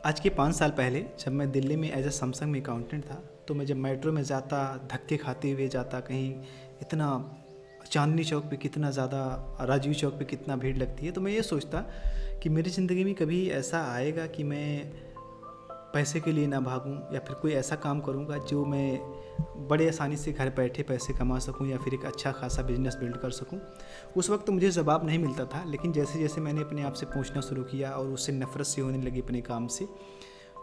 आज के 5 साल पहले जब मैं दिल्ली में एज ए सैमसंग में अकाउंटेंट था, तो मैं जब मेट्रो में जाता, धक्के खाते हुए जाता कहीं, इतना चांदनी चौक पे कितना ज़्यादा, राजीव चौक पे कितना भीड़ लगती है, तो मैं ये सोचता कि मेरी ज़िंदगी में कभी ऐसा आएगा कि मैं पैसे के लिए ना भागूं, या फिर कोई ऐसा काम करूंगा जो मैं बड़े आसानी से घर बैठे पैसे कमा सकूं, या फिर एक अच्छा खासा बिजनेस बिल्ड कर सकूं। उस वक्त तो मुझे जवाब नहीं मिलता था, लेकिन जैसे जैसे मैंने अपने आप से पूछना शुरू किया और उससे नफ़रत सी होने लगी अपने काम से,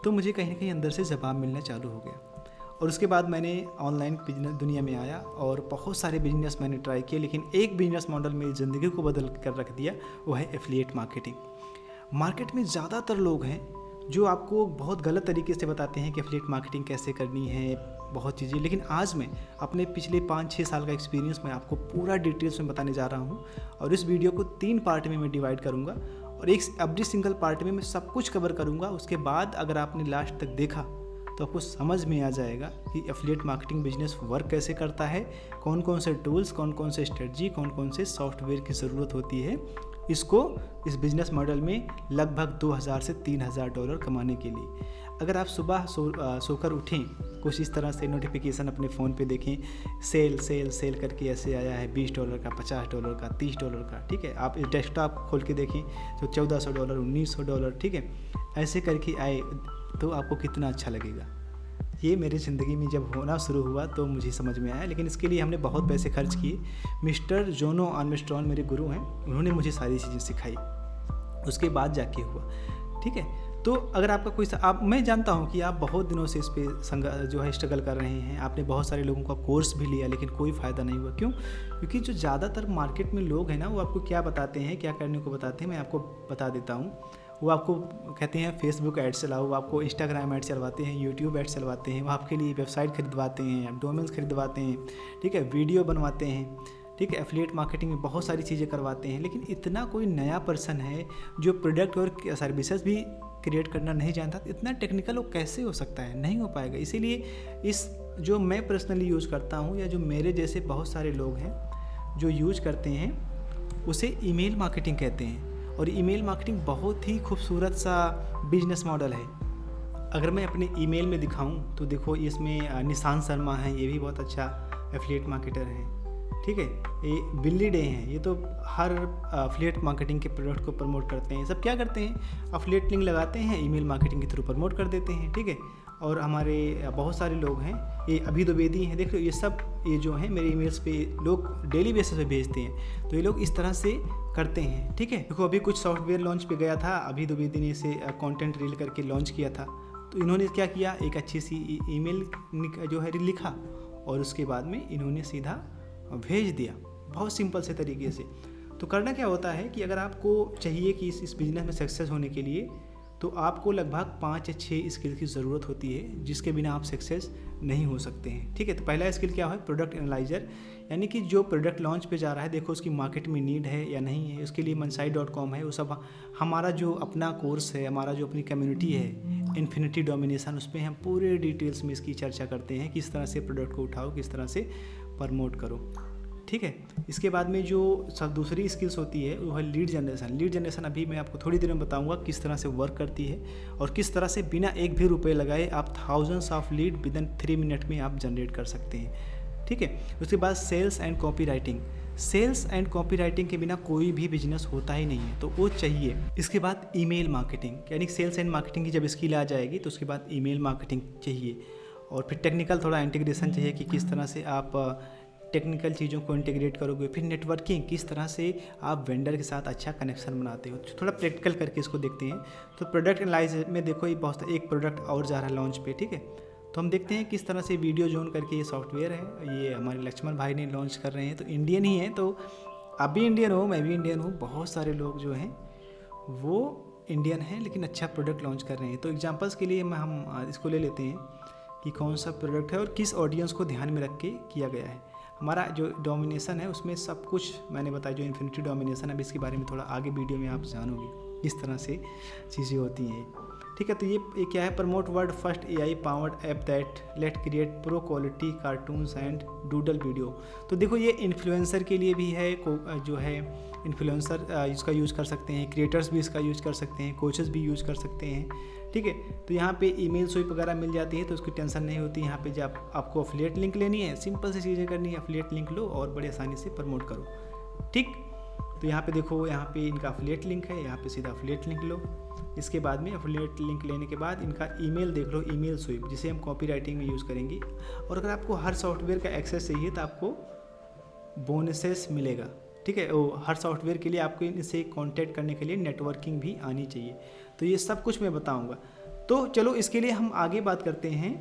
तो मुझे कहीं ना कहीं अंदर से जवाब मिलना चालू हो गया। और उसके बाद मैंने ऑनलाइन बिजनेस दुनिया में आया और बहुत सारे बिजनेस मैंने ट्राई किए, लेकिन एक बिजनेस मॉडल मेरी ज़िंदगी को बदल कर रख दिया, वो है एफिलिएट मार्केटिंग। मार्केट में ज़्यादातर लोग हैं जो आपको बहुत गलत तरीके से बताते हैं कि एफिलिएट मार्केटिंग कैसे करनी है, बहुत चीज़ें, लेकिन आज मैं अपने पिछले 5-6 साल का एक्सपीरियंस मैं आपको पूरा डिटेल्स में बताने जा रहा हूँ। और इस वीडियो को 3 पार्ट में मैं डिवाइड करूँगा, और एवरी सिंगल पार्ट में मैं सब कुछ कवर करूँगा। उसके बाद अगर आपने लास्ट तक देखा तो आपको समझ में आ जाएगा कि एफिलिएट मार्केटिंग बिजनेस वर्क कैसे करता है, कौन कौन से टूल्स, कौन कौन से स्ट्रेटजी, कौन कौन से सॉफ्टवेयर की ज़रूरत होती है इसको इस बिज़नेस मॉडल में लगभग $2000 से $3000 कमाने के लिए। अगर आप सुबह सोकर उठें, कुछ इस तरह से नोटिफिकेशन अपने फ़ोन पे देखें, सेल सेल सेल करके ऐसे आया है $20 का, $50 का, $30 का, ठीक है। आप इस डेस्कटॉप खोल के देखें तो $1400, $1900, ठीक है, ऐसे करके आए तो आपको कितना अच्छा लगेगा। ये मेरी ज़िंदगी में जब होना शुरू हुआ तो मुझे समझ में आया, लेकिन इसके लिए हमने बहुत पैसे खर्च किए। मिस्टर जोनो आर्मस्ट्रॉन्ग मेरे गुरु हैं, उन्होंने मुझे सारी चीज़ें सिखाई, उसके बाद जाके हुआ, ठीक है। तो अगर आपका कोई मैं जानता हूँ कि आप बहुत दिनों से इस पे जो है स्ट्रगल कर रहे हैं, आपने बहुत सारे लोगों का कोर्स भी लिया, लेकिन कोई फ़ायदा नहीं हुआ। क्यों? क्योंकि जो ज़्यादातर मार्केट में लोग हैं ना, वो आपको क्या बताते हैं, क्या करने को बताते हैं, मैं आपको बता देता हूँ। वो आपको कहते हैं फेसबुक ऐड चलाओ, वो आपको इंस्टाग्राम ऐड चलवाते हैं, यूट्यूब ऐड चलवाते हैं, वो आपके लिए वेबसाइट खरीदवाते हैं, डोमेन्स खरीदवाते हैं, ठीक है, वीडियो बनवाते हैं, ठीक है, एफिलिएट मार्केटिंग में बहुत सारी चीज़ें करवाते हैं। लेकिन इतना कोई नया पर्सन है जो प्रोडक्ट और सर्विसेज भी क्रिएट करना नहीं जानता, इतना टेक्निकल वो कैसे हो सकता है? नहीं हो पाएगा। इसीलिए इस जो मैं पर्सनली यूज़ करता हूँ, या जो मेरे जैसे बहुत सारे लोग हैं जो यूज करते हैं, उसे ईमेल मार्केटिंग कहते हैं। और ईमेल मार्केटिंग बहुत ही खूबसूरत सा बिजनेस मॉडल है। अगर मैं अपने ईमेल में दिखाऊं तो देखो, इसमें निशान शर्मा है, ये भी बहुत अच्छा एफिलिएट मार्केटर है, ठीक है। ये बिल्ली डे हैं, ये तो हर एफिलिएट मार्केटिंग के प्रोडक्ट को प्रमोट करते हैं। सब क्या करते हैं, एफिलिएट लिंक लगाते हैं, ईमेल मार्केटिंग के थ्रू प्रमोट कर देते हैं, ठीक है। और हमारे बहुत सारे लोग हैं, ये अभी द्विवेदी हैं, देख लो, ये सब ये जो हैं मेरे ईमेल्स पे लोग डेली बेसिस पे भेजते हैं, तो ये लोग इस तरह से करते हैं, ठीक है। देखो, अभी कुछ सॉफ्टवेयर लॉन्च पे गया था, अभी द्विवेदी ने इसे कंटेंट रील करके लॉन्च किया था। तो इन्होंने क्या किया, एक अच्छी सी ईमेल जो है लिखा, और उसके बाद में इन्होंने सीधा भेज दिया, बहुत सिंपल से तरीके से। तो करना क्या होता है कि अगर आपको चाहिए कि इस बिज़नेस में सक्सेस होने के लिए, तो आपको लगभग 5 या 6 स्किल की ज़रूरत होती है, जिसके बिना आप सक्सेस नहीं हो सकते हैं, ठीक है। तो पहला स्किल क्या है, प्रोडक्ट एनालाइजर, यानी कि जो प्रोडक्ट लॉन्च पे जा रहा है, देखो उसकी मार्केट में नीड है या नहीं है। उसके लिए मनसाई.com है, वो सब हमारा जो अपना कोर्स है, हमारा जो अपनी कम्युनिटी है इन्फिनिटी डोमिनेशन, उस पर हम पूरे डिटेल्स में इसकी चर्चा करते हैं, किस तरह से प्रोडक्ट को उठाओ, किस तरह से प्रमोट करो, ठीक है। इसके बाद में जो सब दूसरी स्किल्स होती है वो है लीड जनरेशन। लीड जनरेशन अभी मैं आपको थोड़ी देर में बताऊंगा किस तरह से वर्क करती है, और किस तरह से बिना एक भी रुपए लगाए आप thousands of lead with in 3 minute में आप जनरेट कर सकते हैं, ठीक है। उसके बाद sales and copy writing. Sales and copy writing के बिना कोई भी बिजनेस होता ही नहीं है, तो वो चाहिए। इसके बाद ईमेल मार्केटिंग, यानी सेल्स एंड मार्केटिंग की जब स्किल आ जाएगी तो उसके बाद ईमेल मार्केटिंग चाहिए। और फिर टेक्निकल थोड़ा इंटीग्रेशन चाहिए कि किस तरह से आप टेक्निकल चीज़ों को इंटीग्रेट करोगे। फिर नेटवर्किंग, किस तरह से आप वेंडर के साथ अच्छा कनेक्शन बनाते हो। थोड़ा प्रैक्टिकल करके इसको देखते हैं। तो प्रोडक्ट एनालाइज में देखो, ये बहुत एक प्रोडक्ट और जा रहा है लॉन्च पे, ठीक है। तो हम देखते हैं किस तरह से वीडियो जोन करके ये सॉफ्टवेयर है, ये हमारे लक्ष्मण भाई ने लॉन्च कर रहे हैं। तो इंडियन ही है, तो आप भी इंडियन हो, मैं भी इंडियन हूँ, बहुत सारे लोग जो हैं वो इंडियन हैं, लेकिन अच्छा प्रोडक्ट लॉन्च कर रहे हैं। तो एग्जांपल्स के लिए हम इसको ले लेते हैं कि कौन सा प्रोडक्ट है और किस ऑडियंस को ध्यान में रख के किया गया है। हमारा जो डोमिनेशन है उसमें सब कुछ मैंने बताया, जो इन्फिनिटी डोमिनेशन है, अब इसके बारे में थोड़ा आगे वीडियो में आप जानोगे किस तरह से चीज़ें होती हैं, ठीक है। तो ये क्या है, promote world first AI powered app that let create pro quality cartoons and doodle video. तो देखो, ये इन्फ्लुएंसर के लिए भी है, जो है इन्फ्लुएंसर इसका यूज़ कर सकते हैं, क्रिएटर्स भी इसका यूज़ कर सकते हैं, कोचेस भी यूज़ कर सकते हैं, ठीक है। तो यहाँ पे ईमेल स्वीप वगैरह मिल जाती है, तो उसकी टेंशन नहीं होती। यहाँ पे जब आपको अफिलिएट लिंक लेनी है, सिंपल सी चीज़ें करनी है, अफिलिएट लिंक लो और बड़ी आसानी से प्रमोट करो, ठीक। तो यहाँ पे देखो, यहाँ पे इनका अफिलिएट लिंक है, यहाँ पे सीधा अफिलिएट लिंक लो। इसके बाद में अफिलिएट लिंक लेने के बाद इनका ईमेल देख लो, ईमेल स्वीप, जिसे हम कॉपी राइटिंग में यूज़ करेंगे। और अगर आपको हर सॉफ्टवेयर का एक्सेस चाहिए तो आपको बोनसेस मिलेगा, ठीक है। वो हर सॉफ्टवेयर के लिए आपको इनसे कांटेक्ट करने के लिए नेटवर्किंग भी आनी चाहिए। तो ये सब कुछ मैं बताऊंगा। तो चलो इसके लिए हम आगे बात करते हैं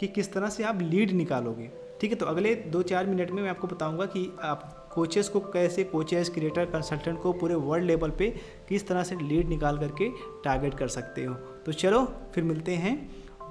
कि किस तरह से आप लीड निकालोगे, ठीक है। तो अगले 2-4 मिनट में मैं आपको बताऊंगा कि आप कोचेस को कैसे, कोचेस, क्रिएटर, कंसल्टेंट को पूरे वर्ल्ड लेवल पे किस तरह से लीड निकाल करके टारगेट कर सकते हो। तो चलो फिर मिलते हैं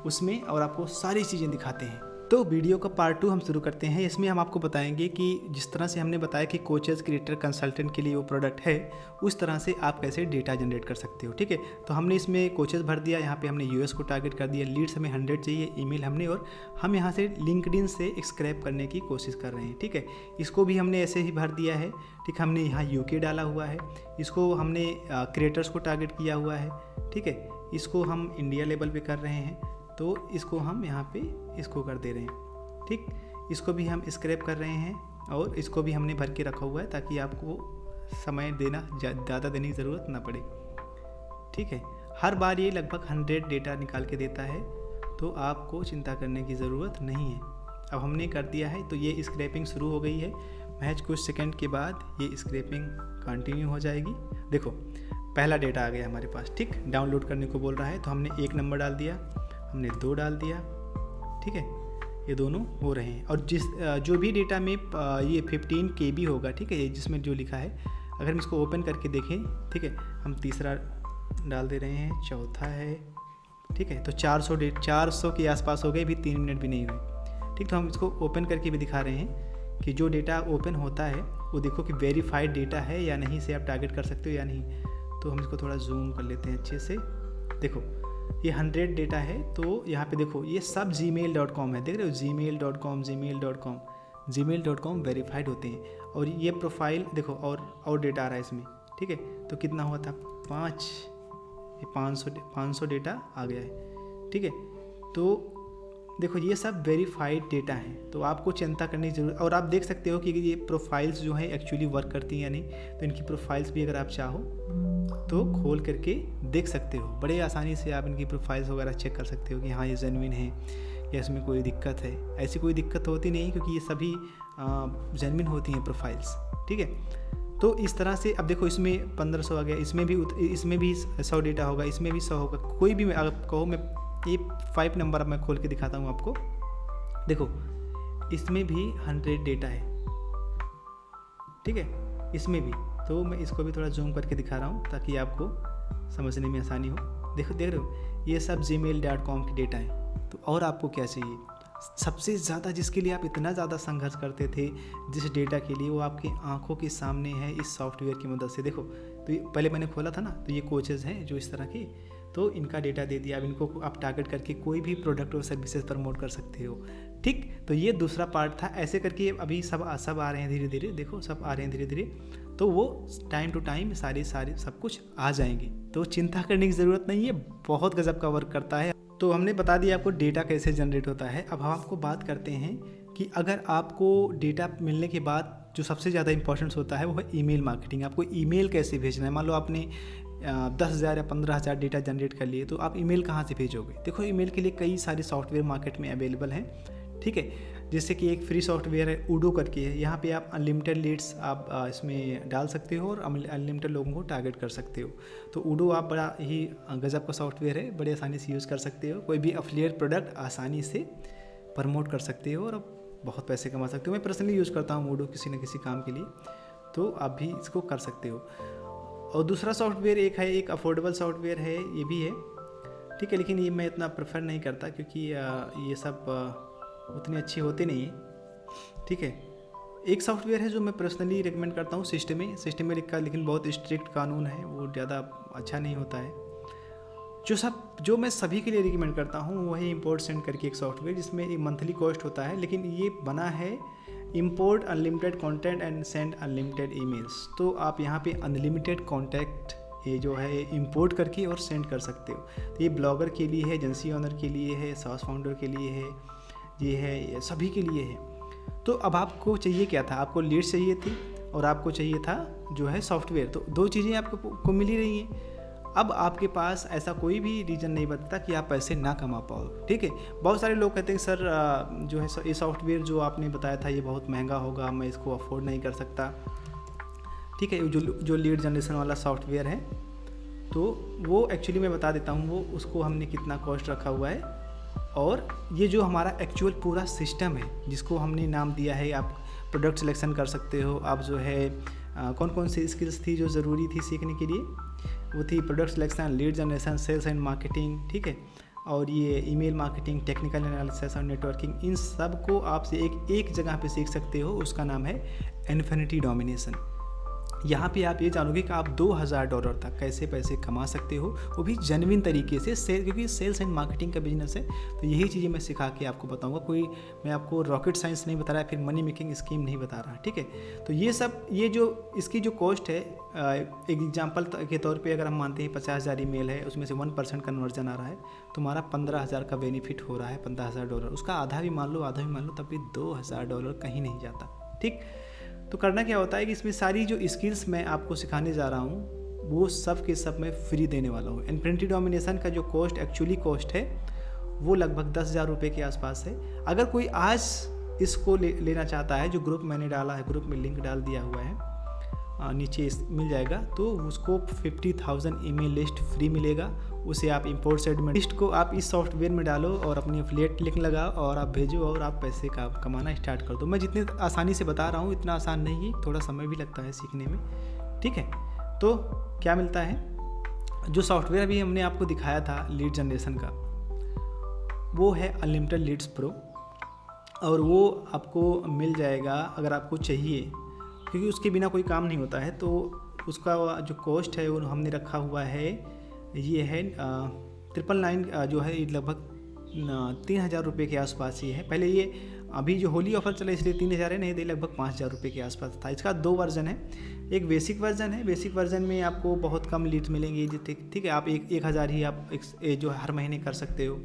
उसमें और आपको सारी चीज़ें दिखाते हैं। तो वीडियो का पार्ट 2 हम शुरू करते हैं। इसमें हम आपको बताएंगे कि जिस तरह से हमने बताया कि कोचेस, क्रिएटर, कंसल्टेंट के लिए वो प्रोडक्ट है, उस तरह से आप कैसे डेटा जनरेट कर सकते हो, ठीक है। तो हमने इसमें कोचेस भर दिया, यहाँ पे हमने यूएस को टारगेट कर दिया, लीड्स हमें 100 चाहिए, ईमेल हमने, और हम यहाँ से लिंक्डइन से स्क्रैप करने की कोशिश कर रहे हैं, ठीक है। इसको भी हमने ऐसे ही भर दिया है, ठीक। हमने यहाँ यूके डाला हुआ है, इसको हमने क्रिएटर्स को टारगेट किया हुआ है, ठीक है। इसको हम इंडिया लेवल पे कर रहे हैं, तो इसको हम यहाँ पे इसको कर दे रहे हैं, ठीक। इसको भी हम स्क्रैप कर रहे हैं और इसको भी हमने भर के रखा हुआ है ताकि आपको समय देना ज़्यादा देने की ज़रूरत ना पड़े, ठीक है। हर बार ये लगभग 100 डेटा निकाल के देता है, तो आपको चिंता करने की ज़रूरत नहीं है। अब हमने कर दिया है, तो ये स्क्रैपिंग शुरू हो गई है। महज कुछ सेकंड के बाद ये स्क्रैपिंग कंटिन्यू हो जाएगी। देखो पहला डेटा आ गया हमारे पास, ठीक। डाउनलोड करने को बोल रहा है, तो हमने 1 नंबर डाल दिया, हमने 2 डाल दिया, ठीक है। ये दोनों हो रहे हैं। और जो भी डेटा में ये 15 KB होगा, ठीक है, ये जिसमें जो लिखा है, अगर हम इसको ओपन करके देखें, ठीक है, हम तीसरा डाल दे रहे हैं, चौथा है, ठीक है। तो 400 के आसपास हो गए, भी 3 मिनट भी नहीं हुए, ठीक। तो हम इसको ओपन करके भी दिखा रहे हैं कि जो डेटा ओपन होता है वो देखो कि वेरीफाइड डेटा है या नहीं, से आप टारगेट कर सकते हो या नहीं। तो हम इसको थोड़ा जूम कर लेते हैं अच्छे से। देखो ये 100 डेटा है, तो यहाँ पे देखो ये सब gmail.com है, देख रहे हो, gmail.com वेरीफाइड होते हैं। और ये प्रोफाइल देखो, और डेटा आ रहा है इसमें, ठीक है। तो कितना हुआ था, 500 डेटा आ गया है, ठीक है। तो देखो ये सब वेरीफाइड डेटा है, तो आपको चिंता करने की जरूरत। और आप देख सकते हो कि ये प्रोफाइल्स जो है एक्चुअली वर्क करती हैं या नहीं। तो इनकी प्रोफाइल्स भी अगर आप चाहो तो खोल करके देख सकते हो, बड़े आसानी से आप इनकी प्रोफाइल्स वगैरह चेक कर सकते हो कि हाँ ये जेन्युइन है या इसमें कोई दिक्कत है। ऐसी कोई दिक्कत होती नहीं, क्योंकि ये सभी जेन्युइन होती हैं प्रोफाइल्स, ठीक है। तो इस तरह से अब देखो इसमें 1500 आ गया, इसमें भी 100 डेटा होगा, इसमें भी 100 होगा। कोई भी अगर कहो, मैं ये 5 नंबर अब मैं खोल के दिखाता हूँ आपको। देखो इसमें भी 100 डेटा है, ठीक है, इसमें भी। तो मैं इसको भी थोड़ा जूम करके दिखा रहा हूँ ताकि आपको समझने में आसानी हो। देखो देख रहे हो, ये सब gmail.com की डेटा है। तो और आपको क्या चाहिए? सबसे ज़्यादा जिसके लिए आप इतना ज़्यादा संघर्ष करते थे, जिस डेटा के लिए, वो आपकी आंखों के सामने है इस सॉफ्टवेयर की मदद से। देखो तो पहले मैंने खोला था ना, तो ये कोचेज़ हैं जो इस तरह के, तो इनका डेटा दे दिया। अब इनको आप टारगेट करके कोई भी प्रोडक्ट और सर्विसेज प्रमोट कर सकते हो, ठीक। तो ये दूसरा पार्ट था। ऐसे करके अभी सब आ रहे हैं धीरे धीरे, देखो सब आ रहे हैं धीरे धीरे। तो वो टाइम टू टाइम सारे सब कुछ आ जाएंगे, तो चिंता करने की ज़रूरत नहीं है, बहुत गजब का वर्क करता है। तो हमने बता दिया आपको डेटा कैसे जनरेट होता है। अब हम आपको बात करते हैं कि अगर आपको डेटा मिलने के बाद जो सबसे ज़्यादा इंपॉर्टेंस होता है वो है ईमेल मार्केटिंग। आपको ईमेल कैसे भेजना है। मान लो आपने 10,000 या 15,000 डेटा जनरेट कर लिए, तो आप ईमेल कहाँ से भेजोगे? देखो ईमेल के लिए कई सारे सॉफ्टवेयर मार्केट में अवेलेबल हैं, ठीक है। जैसे कि एक फ्री सॉफ्टवेयर है उडो करके है, यहाँ पे आप अनलिमिटेड लीड्स आप इसमें डाल सकते हो और अनलिमिटेड लोगों को टारगेट कर सकते हो। तो उडो आप बड़ा ही गजब का सॉफ्टवेयर है, बड़े आसानी से यूज़ कर सकते हो। कोई भी एफिलिएट प्रोडक्ट आसानी से प्रमोट कर सकते हो और बहुत पैसे कमा सकते हो। मैं पर्सनली यूज़ करता हूँ उडो किसी न किसी काम के लिए, तो आप भी इसको कर सकते हो। और दूसरा सॉफ्टवेयर एक अफोर्डेबल सॉफ्टवेयर है, ये भी है, ठीक है। लेकिन ये मैं इतना प्रेफर नहीं करता क्योंकि ये सब उतनी अच्छी होती नहीं है, ठीक है। एक सॉफ्टवेयर है जो मैं पर्सनली रिकमेंड करता हूँ, सिस्टमेटिक का, लेकिन बहुत स्ट्रिक्ट कानून है, वो ज़्यादा अच्छा नहीं होता है। जो मैं सभी के लिए रिकमेंड करता हूँ वो है इम्पोर्ट सेंड करके एक सॉफ्टवेयर, जिसमें एक मंथली कॉस्ट होता है, लेकिन ये बना है import unlimited content and send unlimited emails. तो आप यहाँ पे अनलिमिटेड कॉन्टैक्ट ये जो है इंपोर्ट करके और सेंड कर सकते हो। तो ये ब्लॉगर के लिए है, एजेंसी ओनर के लिए है, सॉस फाउंडर के लिए है, ये सभी के लिए है। तो अब आपको चाहिए क्या था, आपको लीड्स चाहिए थी और आपको चाहिए था जो है सॉफ्टवेयर। तो दो चीज़ें आपको मिल ही रही हैं। अब आपके पास ऐसा कोई भी रीज़न नहीं बनता कि आप पैसे ना कमा पाओ, ठीक है। बहुत सारे लोग कहते हैं सर जो है ये सॉफ्टवेयर जो आपने बताया था ये बहुत महंगा होगा, मैं इसको अफोर्ड नहीं कर सकता, ठीक है। जो लीड जनरेशन वाला सॉफ्टवेयर है तो वो एक्चुअली मैं बता देता हूँ वो उसको हमने कितना कॉस्ट रखा हुआ है, और ये जो हमारा एक्चुअल पूरा सिस्टम है जिसको हमने नाम दिया है, आप प्रोडक्ट सिलेक्शन कर सकते हो। आप जो है कौन कौन सी स्किल्स थी जो ज़रूरी थी सीखने के लिए, वो थी product selection, lead generation, sales and marketing, ठीक है, और ये ईमेल मार्केटिंग, टेक्निकल एनालिसिस और नेटवर्किंग। इन सब को आप एक जगह पे सीख सकते हो, उसका नाम है इन्फिनिटी डोमिनेशन। यहाँ पे आप ये जानोगे कि आप $2000 तक कैसे पैसे कमा सकते हो, वो भी जेन्युइन तरीके से क्योंकि सेल्स एंड मार्केटिंग का बिजनेस है। तो यही चीज़ें मैं सिखा के आपको बताऊँगा, कोई मैं आपको रॉकेट साइंस नहीं बता रहा, फिर मनी मेकिंग स्कीम नहीं बता रहा, ठीक है। तो ये सब इसकी जो कॉस्ट है, एक एग्जाम्पल के तौर पर अगर हम मानते हैं 50,000 ईमेल है, उसमें से 1% कन्वर्जन आ रहा है, तुम्हारा 15,000 का बेनिफिट हो रहा है, $15,000। उसका आधा भी मान लो तब भी $2,000 कहीं नहीं जाता, ठीक। तो करना क्या होता है कि इसमें सारी जो स्किल्स मैं आपको सिखाने जा रहा हूँ वो सब के सब मैं फ्री देने वाला हूँ। इन्फिनिटी डोमिनेशन का जो एक्चुअली कॉस्ट है वो लगभग $10,000 के आसपास है। अगर कोई आज इसको लेना चाहता है, जो ग्रुप मैंने डाला है, ग्रुप में लिंक डाल दिया हुआ है, नीचे मिल जाएगा, तो उसको 50,000 ईमेल लिस्ट फ्री मिलेगा। उसे आप इंपोर्ट सेट में लिस्ट को आप इस सॉफ्टवेयर में डालो और अपनी एफिलिएट लिंक लगाओ और आप भेजो और आप पैसे कमाना स्टार्ट कर दो। मैं जितने आसानी से बता रहा हूँ इतना आसान नहीं है, थोड़ा समय भी लगता है सीखने में, ठीक है। तो क्या मिलता है, जो सॉफ्टवेयर अभी हमने आपको दिखाया था लीड जनरेशन का, वो है अनलिमिटेड लीड्स प्रो, और वो आपको मिल जाएगा अगर आपको चाहिए, क्योंकि उसके बिना कोई काम नहीं होता है। तो उसका जो कॉस्ट है वो हमने रखा हुआ है, ये है 999 जो है लगभग $3,000 के आसपास ही है। पहले ये अभी जो होली ऑफर चला इसलिए 3,000 है, नहीं तो लगभग $5,000 के आसपास था। इसका 2 वर्जन है, एक बेसिक वर्जन है, बेसिक वर्जन में आपको बहुत कम लीड्स मिलेंगी, ठीक है। आप 1,000 ही आप जो हर महीने कर सकते हो।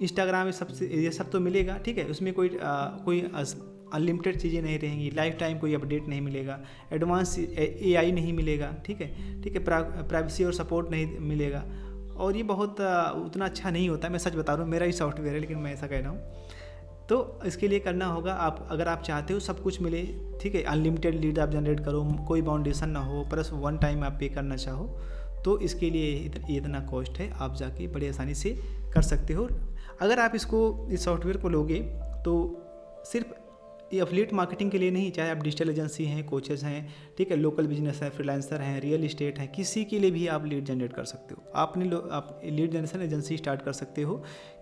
इंस्टाग्राम में सबसे ये सब तो मिलेगा, ठीक है। उसमें कोई अनलिमिटेड चीज़ें नहीं रहेंगी, लाइफ टाइम कोई अपडेट नहीं मिलेगा, एडवांस AI नहीं मिलेगा, ठीक है, प्राइवेसी और सपोर्ट नहीं मिलेगा, और ये बहुत उतना अच्छा नहीं होता है। मैं सच बता रहा हूँ, मेरा ही सॉफ्टवेयर है लेकिन मैं ऐसा कह रहा हूँ। तो इसके लिए करना होगा, आप अगर आप चाहते हो सब कुछ मिले, ठीक है, अनलिमिटेड लीड आप जनरेट करो, कोई बाउंडेशन ना हो, प्लस 1 टाइम आप पे करना चाहो, तो इसके लिए इतना कॉस्ट है, आप जाके बड़े आसानी से कर सकते हो। अगर आप इस सॉफ्टवेयर को लोगे तो सिर्फ ये एफिलिएट मार्केटिंग के लिए नहीं, चाहे आप डिजिटल एजेंसी हैं, कोचेस हैं, ठीक है, लोकल बिजनेस है, फ्रीलांसर हैं, रियल इस्टेट है, किसी के लिए भी आप लीड जनरेट कर सकते हो। आप लीड जनरेशन एजेंसी स्टार्ट कर सकते हो,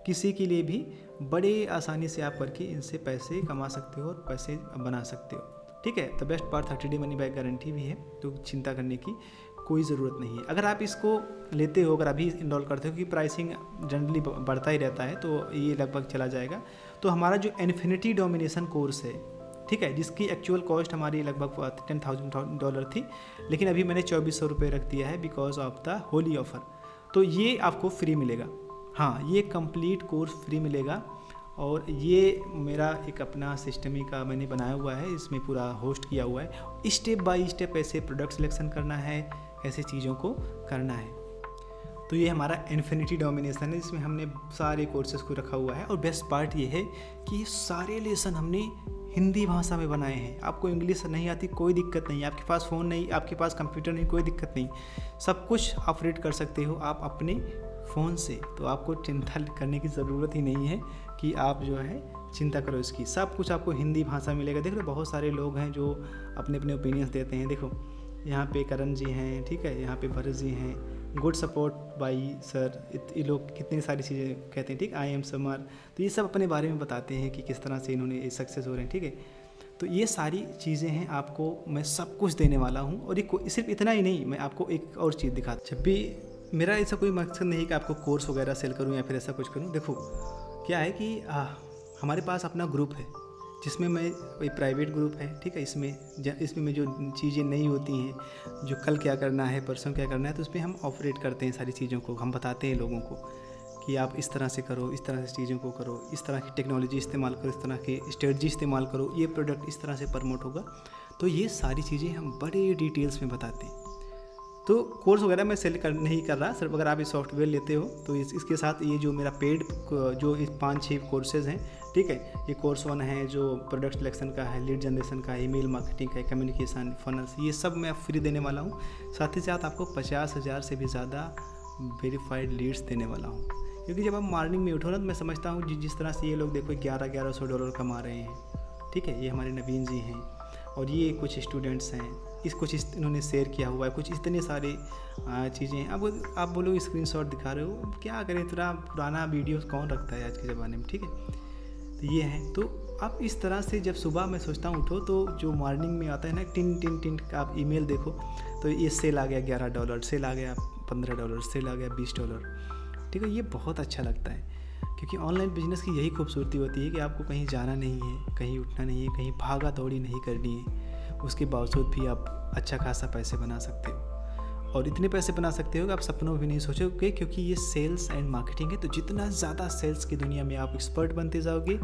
किसी के लिए भी बड़े आसानी से आप करके इनसे पैसे कमा सकते हो और पैसे बना सकते हो, ठीक है। The best part 30 day money back guarantee भी है, तो चिंता करने की कोई ज़रूरत नहीं है। अगर आप इसको लेते हो, अगर अभी इनरोल करते हो, क्योंकि प्राइसिंग जनरली बढ़ता ही रहता है, तो ये लगभग चला जाएगा। तो हमारा जो इन्फिनिटी डोमिनेशन कोर्स है, ठीक है, जिसकी एक्चुअल कॉस्ट हमारी लगभग $10,000 थी, लेकिन अभी मैंने $2,400 रख दिया है because of the Holi offer. तो ये आपको फ्री मिलेगा, हाँ, ये कंप्लीट कोर्स फ्री मिलेगा। और ये मेरा एक अपना सिस्टम ही का मैंने बनाया हुआ है, इसमें पूरा होस्ट किया हुआ है, स्टेप बाय स्टेप ऐसे प्रोडक्ट सिलेक्शन करना है, ऐसे चीज़ों को करना है। तो ये हमारा इन्फिनिटी डोमिनेशन है, जिसमें हमने सारे कोर्सेज को रखा हुआ है। और बेस्ट पार्ट ये है कि ये सारे लेसन हमने हिंदी भाषा में बनाए हैं। आपको इंग्लिश नहीं आती कोई दिक्कत नहीं, आपके पास फ़ोन नहीं, आपके पास कंप्यूटर नहीं, कोई दिक्कत नहीं, सब कुछ आप रीड कर सकते हो आप अपने फ़ोन से। तो आपको चिंता करने की ज़रूरत ही नहीं है कि आप जो है चिंता करो इसकी, सब कुछ आपको हिंदी भाषा मिलेगा। देख लो बहुत सारे लोग हैं जो अपने अपने ओपिनियंस देते हैं। देखो यहाँ पे करण जी हैं, ठीक है, यहाँ पे भरत जी हैं, गुड सपोर्ट बाई सर, ये लोग कितनी सारी चीज़ें कहते हैं, ठीक, आई एम समर। तो ये सब अपने बारे में बताते हैं कि किस तरह से इन्होंने सक्सेस हो रहे हैं, ठीक है। तो ये सारी चीज़ें हैं, आपको मैं सब कुछ देने वाला हूँ। और ये सिर्फ इतना ही नहीं, मैं आपको एक और चीज़ दिखाता। जब भी मेरा ऐसा कोई मकसद नहीं कि आपको कोर्स वगैरह सेल करूँ या फिर ऐसा कुछ करूँ। देखो क्या है कि हमारे पास अपना ग्रुप है, जिसमें मैं वही प्राइवेट ग्रुप है, ठीक है, इसमें में जो चीज़ें नहीं होती हैं, जो कल क्या करना है, परसों क्या करना है, तो उसमें हम ऑपरेट करते हैं सारी चीज़ों को, हम बताते हैं लोगों को कि आप इस तरह से करो, इस तरह से चीज़ों को करो, इस तरह की टेक्नोलॉजी इस्तेमाल करो, इस तरह की स्ट्रेटजी इस्तेमाल करो, ये प्रोडक्ट इस तरह से प्रमोट होगा। तो ये सारी चीज़ें हम बड़े डिटेल्स में बताते हैं। तो कोर्स वगैरह मैं सेल नहीं कर रहा, सिर्फ अगर आप ये सॉफ्टवेयर लेते हो तो इसके साथ ये जो मेरा पेड जो इस 5-6 कोर्सेज़ हैं, ठीक है, ये कोर्स 1 है जो प्रोडक्ट सिलेक्शन का है, लीड जनरेशन का है, ईमेल मार्केटिंग का है, कम्युनिकेशन फनल्स, ये सब मैं फ्री देने वाला हूँ। साथ ही साथ आपको 50,000 से भी ज़्यादा वेरीफाइड लीड्स देने वाला हूँ। क्योंकि जब आप मॉर्निंग में उठो ना, तो मैं समझता हूँ जिस तरह से ये लोग देखो $1100 कमा रहे हैं, ठीक है, ये हमारे नवीन जी हैं और ये कुछ स्टूडेंट्स हैं, इन्होंने शेयर किया हुआ है, कुछ इतने सारे चीज़ें। अब आप बोलो स्क्रीनशॉट दिखा रहे हो, क्या करें, इतना पुराना वीडियो कौन रखता है आज के ज़माने में, ठीक है। तो ये है, तो आप इस तरह से जब सुबह मैं सोचता हूँ उठो तो जो मॉर्निंग में आता है ना, टिन टिन टिन का आप ईमेल देखो तो ये सेल आ गया $11, सेल आ गया $15, सेल आ गया $20, ठीक है। ये बहुत अच्छा लगता है क्योंकि ऑनलाइन बिजनेस की यही खूबसूरती होती है कि आपको कहीं जाना नहीं है, कहीं उठना नहीं है, कहीं भागा दौड़ी नहीं करनी है, उसके बावजूद भी आप अच्छा खासा पैसे बना सकते हो। और इतने पैसे बना सकते हो कि आप सपनों में भी नहीं सोचोगे, क्योंकि ये सेल्स एंड मार्केटिंग है। तो जितना ज़्यादा सेल्स की दुनिया में आप एक्सपर्ट बनते जाओगे,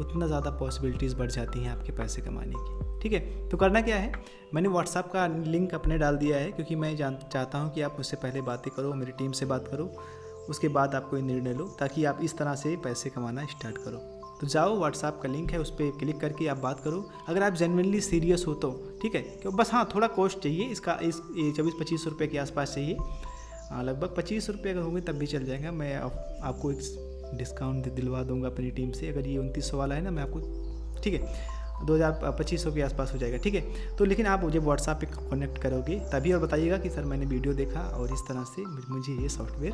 उतना ज़्यादा पॉसिबिलिटीज़ बढ़ जाती हैं आपके पैसे कमाने की, ठीक है। तो करना क्या है, मैंने व्हाट्सएप का लिंक अपने डाल दिया है, क्योंकि मैं चाहता हूँ कि आप मुझसे पहले बातें करो, मेरी टीम से बात करो, उसके बाद आप कोई निर्णय लो, ताकि आप इस तरह से पैसे कमाना स्टार्ट करो। तो जाओ, व्हाट्सएप का लिंक है, उस पर क्लिक करके आप बात करो। अगर आप जेन्युइनली सीरियस हो तो, ठीक है, क्यों बस हाँ थोड़ा कॉस्ट चाहिए इसका, ये 24-25 रुपये के आसपास चाहिए, लगभग 25 रुपये अगर होंगे तब भी चल जाएगा। मैं आपको एक डिस्काउंट दिलवा दूंगा अपनी टीम से। अगर ये 2900 वाला है ना, मैं आपको, ठीक है, 2500 के आसपास हो जाएगा, ठीक है। तो लेकिन आप मुझे व्हाट्सएप पे कनेक्ट करोगे तभी, और बताइएगा कि सर मैंने वीडियो देखा और इस तरह से मुझे ये सॉफ्टवेयर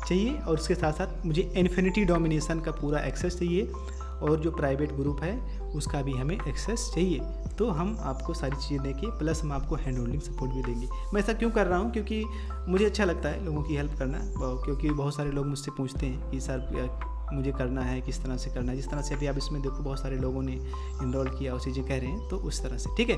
चाहिए, और उसके साथ साथ मुझे इन्फिनिटी डोमिनेशन का पूरा एक्सेस चाहिए, और जो प्राइवेट ग्रुप है उसका भी हमें एक्सेस चाहिए। तो हम आपको सारी चीज़ें देंगे, प्लस हम आपको हैंड होल्डिंग सपोर्ट भी देंगे। मैं ऐसा क्यों कर रहा हूँ, क्योंकि मुझे अच्छा लगता है लोगों की हेल्प करना, क्योंकि बहुत सारे लोग मुझसे पूछते हैं कि सर मुझे करना है, किस तरह से करना है, जिस तरह से अभी आप इसमें देखो बहुत सारे लोगों ने इनरोल किया और चीज़ें कह रहे हैं, तो उस तरह से, ठीक है।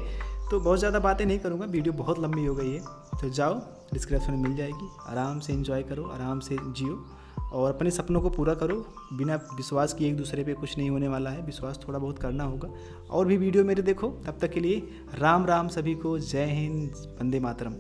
तो बहुत ज़्यादा बातें नहीं करूँगा, वीडियो बहुत लंबी हो गई है, तो जाओ, डिस्क्रिप्शन में मिल जाएगी, आराम से एंजॉय करो, आराम से जियो और अपने सपनों को पूरा करो। बिना विश्वास किए एक दूसरे पे कुछ नहीं होने वाला है, विश्वास थोड़ा बहुत करना होगा। और भी वीडियो मेरे देखो, तब तक के लिए राम राम सभी को, जय हिंद, वंदे मातरम।